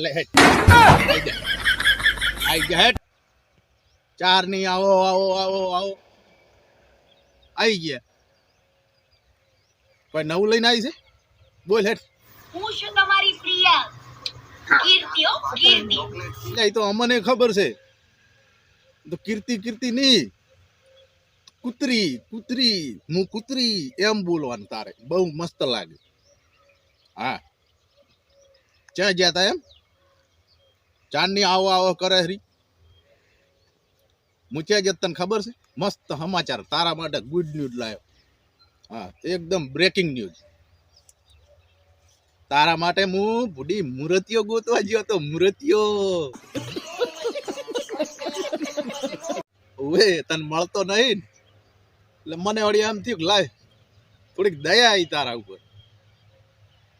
લે હેડ આઈ ગયા હેડ ચાર ની આવો આવો આવો આવો આવી ગયા કોઈ નવું લઈને આવી છે બોલ હેડ હું છું તમારી પ્રિય કીર્તિ કીર્તિ એટલે એ તો અમને ખબર છે તો કીર્તિ કીર્તિ નહીં કૂતરી કૂતરી હું કૂતરી એમ બોલવાનું તારે બહુ મસ્ત લાગે હા ક્યાં ગયા તા એમ ચાંદની આવો આવો કરે હરી હું ક્યાં ગયા તને ખબર છે મસ્ત સમાચાર તારા માટે ગુડ ન્યૂઝ લાવ્યો હા એકદમ બ્રેકિંગ ન્યૂઝ તારા માટે હું બુડી મૂર્તિઓ ગોતવા ગયો તો મૂર્તિઓ ઓએ તને મળતો નહીં એટલે મને વળી એમ થયું લાય થોડીક દયા આવી તારા ઉપર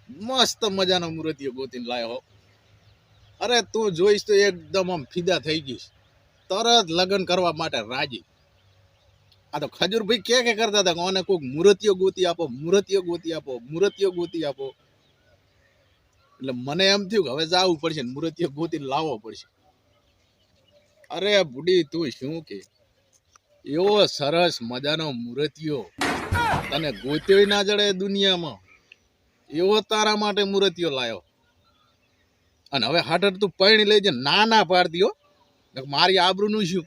મસ્ત મજાનો મૂર્તિઓ ગોતીને લાયો અરે તું જોઈશ તો એકદમ આમ ફિદા થઈ ગઈશ તરત લગ્ન કરવા માટે રાજી આ તો ખજૂરભાઈ કે કરતા હતા કે ઓને કોઈક મૂર્તિઓ ગોતી આપો મૂર્તિઓ ગોતી આપો મૂર્તિઓ ગોતી આપો એટલે મને એમ થયું કે હવે જવું પડશે મૂર્તિઓ ગોતીને લાવવો પડશે અરે બુડી તું શું કે એવો સરસ મજાનો મૂર્તિઓ તને ગોત્યો ના જડે દુનિયામાં એવો તારા માટે મૂર્તિઓ લાયો અને હવે હાટર તું પૈણી લઈ જાય ના પાડતી હો મારી આબરૂનું શું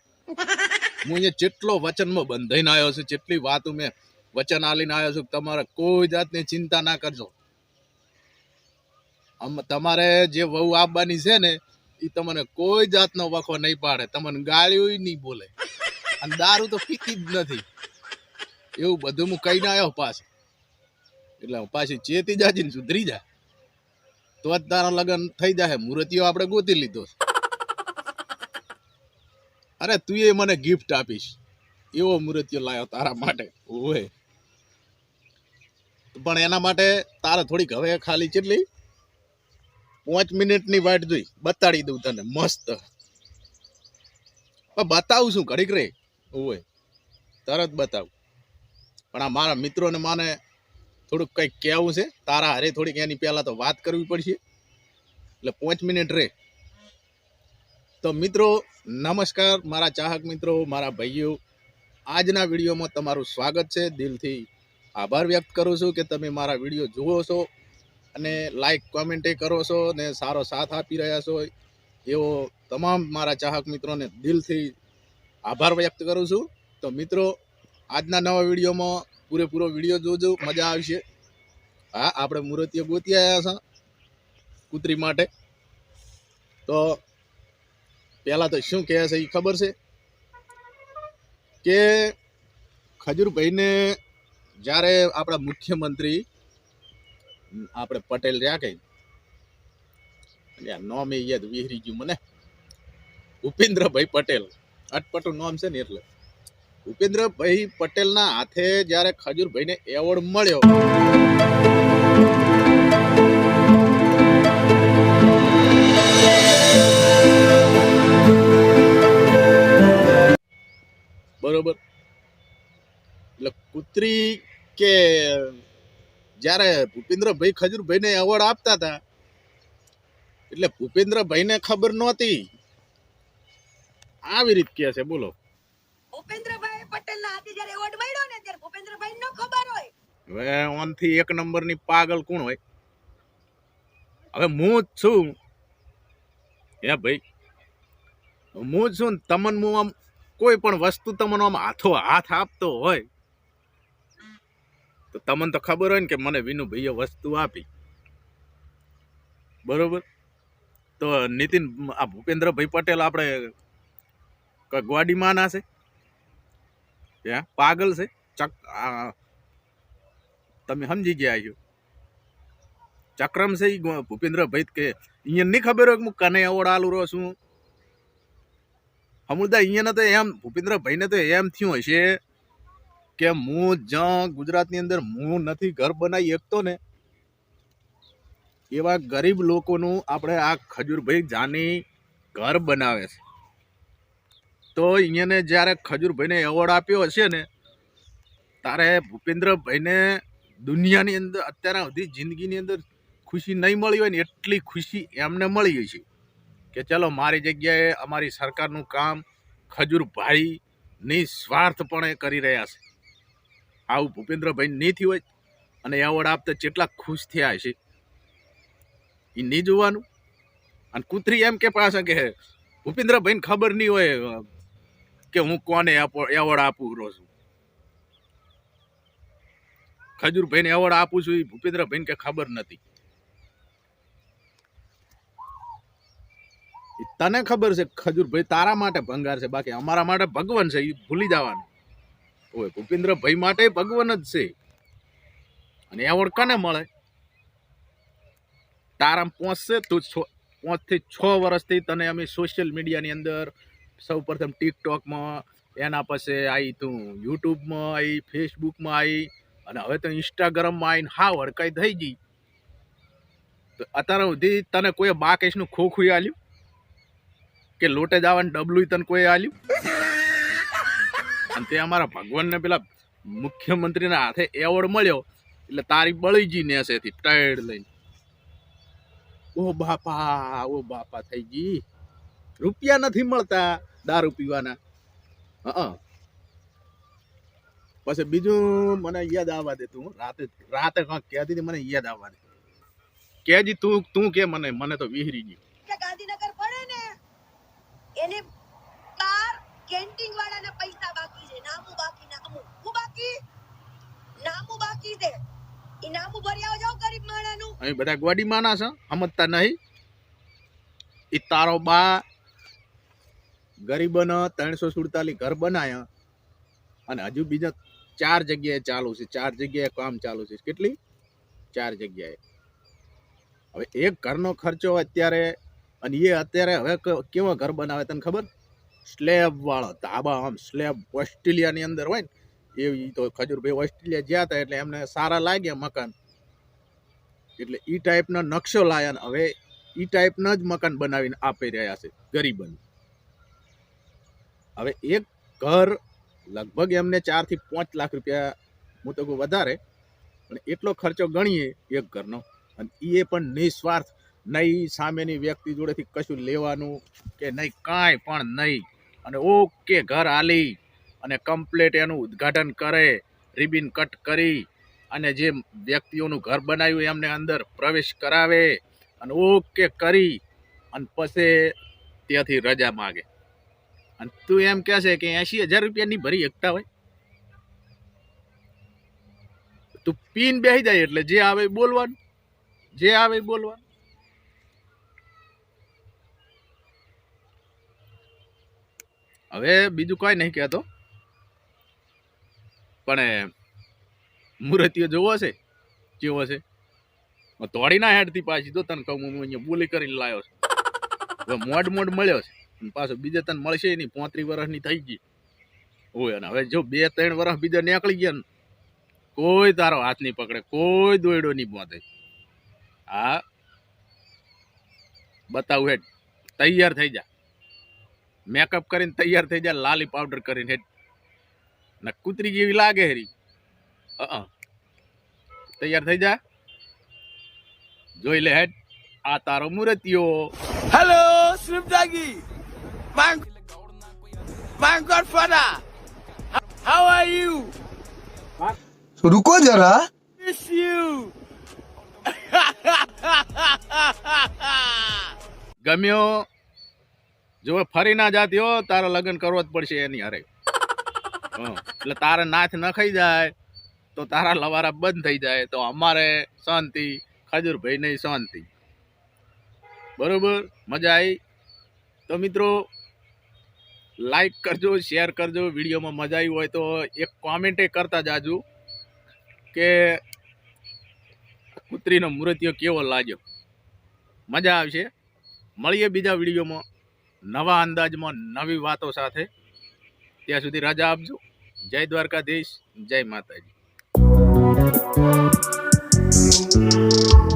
હું અહીંયા જેટલો વચનમાં બંધાઈને આવ્યો છું જેટલી વાતો મેં વચન આલીને આવ્યો છું તમારે કોઈ જાતની ચિંતા ના કરજો તમારે જે વહુ આપવાની છે ને એ તમને કોઈ જાતનો વખો નહીં પાડે તમને ગાળ્યું નહીં બોલે અને દારૂ તો પીતી જ નથી એવું બધું હું કહીને આવ્યો પાછું એટલે પાછી ચેતી જાજી ને સુધરી જાય તો જ તારા લગ્ન થઈ જાય મૂર્તિઓ આપણે ગોતી લીધો અરે તું એ મને ગિફ્ટ આપીશ એવો મૂર્તિઓ લાવ્યો તારા માટે ઓય પણ એના માટે તારે થોડીક હવે ખાલી કેટલી 5 મિનિટની વાટ જોઈ બતાડી દઉં તને મસ્ત બતાવું છું ઘડીક રે ઓય તરત બતાવું પણ આ મારા મિત્રોને માને થોડુંક કંઈક કહેવું છે તારા હારે થોડીક એની પહેલા તો વાત કરવી પડશે એટલે 5 મિનિટ રે તો મિત્રો નમસ્કાર મારા ચાહક મિત્રો મારા ભાઈઓ આજના વિડીયોમાં તમારું સ્વાગત છે દિલથી આભાર વ્યક્ત કરું છું કે તમે મારા વિડીયો જુઓ છો અને લાઈક કોમેન્ટ કરો છો ને સારો સાથ આપી રહ્યા છો એવો તમામ મારા ચાહક મિત્રોને દિલથી આભાર વ્યક્ત કરું છું તો મિત્રો આજના નવા વિડીયોમાં પૂરેપૂરો વિડીયો જોજો મજા આવશે હા આપણે મૂર્તિઓ ગોતી આવ્યા છે કૂતરી માટે તો પહેલાં તો શું કહે છે એ ખબર છે કે ખજૂરભાઈને જ્યારે આપણા મુખ્યમંત્રી આપણે પટેલ રહ્યા કઈ નામ એ યાદ વિહરી ગયું મને ભૂપેન્દ્રભાઈ પટેલ અટપટું નામ છે ને એટલે ભૂપેન્દ્રભાઈ પટેલના હાથે જ્યારે ખજૂરભાઈને એવોર્ડ મળ્યો બરોબર એટલે કૂતરી કે જ્યારે ભૂપેન્દ્રભાઈ ખજૂરભાઈને એવોર્ડ આપતા હતા એટલે ભૂપેન્દ્રભાઈને ખબર નહોતી આવી રીત કે છે બોલો ભૂપેન્દ્રભાઈ પટેલના હાથે જ્યારે એવોર્ડ મળ્યો ને ત્યારે ભૂપેન્દ્રભાઈ નો ખબર હોય હવે ઓનથી એક નંબરની પાગલ કોણ હોય હવે હું જ છું હે ભાઈ હું જ છું ને તમને હું આમ કોઈ પણ વસ્તુ તમને આમ હાથો હાથ આપતો હોય તો તમને તો ખબર હોય ને કે મને વિનુભાઈએ વસ્તુ આપી બરોબર તો નીતિન આ ભૂપેન્દ્રભાઈ પટેલ આપણે ગ્વાડીમાં ના છે ત્યાં પાગલ છે તમે સમજી ગયા છો ચક્રમ છે એ ભૂપેન્દ્રભાઈ કે અહીંયા નહીં ખબર હોય કે હું કને એવોર્ડ આલું રહ્યો છું સમુદાય અહીંયા તો એમ ભૂપેન્દ્રભાઈને તો એમ થયું હશે કે હું જ્યાં ગુજરાતની અંદર હું નથી ઘર બનાવી શકતો ને એવા ગરીબ લોકોનું આપણે આ ખજૂરભાઈ જાની ઘર બનાવે છે તો અહીંયાને જ્યારે ખજૂરભાઈને એવોર્ડ આપ્યો હશે ને તારે ભૂપેન્દ્રભાઈને દુનિયાની અંદર અત્યાર સુધી જિંદગીની અંદર ખુશી નહીં મળી હોય ને એટલી ખુશી એમને મળી છે કે ચલો મારી જગ્યાએ અમારી સરકારનું કામ ખજૂરભાઈ નિસ્વાર્થપણે કરી રહ્યા છે. આવું ભૂપેન્દ્રભાઈ નહીં થયું હોય અને એવોર્ડ આપતા કેટલા ખુશ થયા છે એ નહીં જોવાનું. અને કૂતરી એમ કે પાછા કે ભૂપેન્દ્રભાઈને ખબર નહીં હોય કે હું કોને એવોર્ડ આપું છું. ખજૂરભાઈને એવોર્ડ આપું છું એ ભૂપેન્દ્રભાઈને કે ખબર નથી. તને ખબર છે ખજૂરભાઈ તારા માટે ભંગાર છે, બાકી અમારા માટે ભગવાન છે, એ ભૂલી જવાનું. ઓય ભૂપેન્દ્રભાઈ માટે ભગવાન જ છે. અને એવોર્ડ કને મળે? તારામ પહોંચશે તું 5 થી 6 વર્ષથી તને અમે સોશિયલ મીડિયાની અંદર સૌ પ્રથમ ટિકટોકમાં, એના પછી આવી તું યુટ્યુબમાં આવી, ફેસબુકમાં આવી, અને હવે તો ઇન્સ્ટાગ્રામમાં આવીને હાવ હડકાઈ થઈ ગઈ. તો અત્યારે સુધી તને કોઈ બાકેશનું ખોખું આલ્યું કે લોટે જવાનું ડબલું તને કોઈ આલ્યું? અને તે અમારા ભગવાનને પેલા મુખ્યમંત્રીના હાથે એવોર્ડ મળ્યો એટલે તારી બળીજી નેસેથી ટાયર્ડ લઈને ઓ બાપા થઈ ગઈ. રૂપિયા નથી મળતા દારૂ પીવાના. પછી બીજું મને યાદ આવવા દે. તું રાતે કાંક કહેતી હતી, મને યાદ આવવા દે. કેજી તું કે મને તો વિહરી ગઈ. કે ગાંધીનગર પડે ને એને કાર કેન્ટીન વાળાના પૈસા બાકી છે. નામું બાકી છે. ઈ નામું ભરી આવો જાવ ગરીબ માણાનું. અહીં બધા ગોડી માના છે, સમજતા નહીં. ઈ તારો બા ગરીબોનો 347 ઘર બનાયા અને હજુ બીજા 4 જગ્યાએ ચાલુ છે. 4 જગ્યાએ કામ ચાલુ છે. કેટલી? 4 જગ્યાએ. હવે એક ઘરનો ખર્ચો અત્યારે, અને એ અત્યારે હવે કેવો ઘર બનાવે તને ખબર? સ્લેબ વાળો ધાબા, આમ સ્લેબ ઓસ્ટ્રેલિયાની અંદર હોય ને એવી. તો ખજૂરભાઈ ઓસ્ટ્રેલિયા ગયા હતા એટલે એમને સારા લાગ્યા મકાન, એટલે ઈ ટાઈપનો નકશો લાયા ને હવે ઈ ટાઈપના જ મકાન બનાવીને આપી રહ્યા છે ગરીબોને. હવે એક ઘર લગભગ એમને 4 થી 5 લાખ રૂપિયા, હું તો કહું વધારે, પણ એટલો ખર્ચો ગણીએ એક ઘરનો. અને એ પણ નિસ્વાર્થ, નહીં સામેની વ્યક્તિ જોડેથી કશું લેવાનું કે નહીં, કાંઈ પણ નહીં. અને ઓકે ઘર હાલી અને કમ્પ્લેટ એનું ઉદ્ઘાટન કરે, રિબિન કટ કરી, અને જે વ્યક્તિઓનું ઘર બનાવ્યું એમને અંદર પ્રવેશ કરાવે અને ઓકે કરી અને પછી ત્યાંથી રજા માગે. અને તું એમ કહે છે કે 80,000 રૂપિયાની ભરી એકતા હોય? તું પીન બેસી જાય એટલે જે આવે બોલવાનું, જે આવે બોલવાનું. હવે બીજું કઈ નહીં કહેતો, પણ મૂર્તિઓ જોવો છે કેવો છે? તોડી ના હેડતી પાછી. તો તને કહું હું અહીંયા બોલી કરીને લાવ્યો છું. હવે મોડ મળ્યો છે, પાછો બીજે તને મળશે નહીં. 35 વર્ષની થઈ ગઈ હોય, અને હવે જો 2-3 વર્ષ બીજા નીકળી ગયા ને, કોઈ તારો હાથ નહીં પકડે, કોઈ દોયડો નહીં પહોંચે. હા બતાવું હેડ, તૈયાર થઈ જા, મેકઅપ કરીને તૈયાર થઈ જા, લાલી પાવડર કરીને હેડ. ને કૂતરી જેવી લાગે હેરી. તૈયાર થઈ જા, જોઈ લે હેડ. આ તારો મૂર્તિઓ. Hello, Snoop Doggy. My godfather. How are you? रुको जरा. Miss you. ગમ્યો? જો ફરી ના જાતી હો, તારા લગ્ન કરવો જ પડશે એની હારે. એટલે તારા નાથ ન ખાઈ જાય તો તારા લવારા બંધ થઈ જાય તો અમારે શાંતિ, ખજૂરભાઈ નહીં શાંતિ. બરોબર? મજા આવી તો મિત્રો લાઈક કરજો, શેર કરજો. વિડીયોમાં મજા આવી હોય તો એક કોમેન્ટ કરતા જાજો કે કૂતરીનો મૂર્તિઓ કેવો લાગ્યો. મજા આવશે. મળીએ બીજા વિડીયોમાં નવા અંદાજમાં, નવી વાતો સાથે. ત્યાં સુધી રજા આપજો. જય દ્વારકાધીશ, જય માતાજી.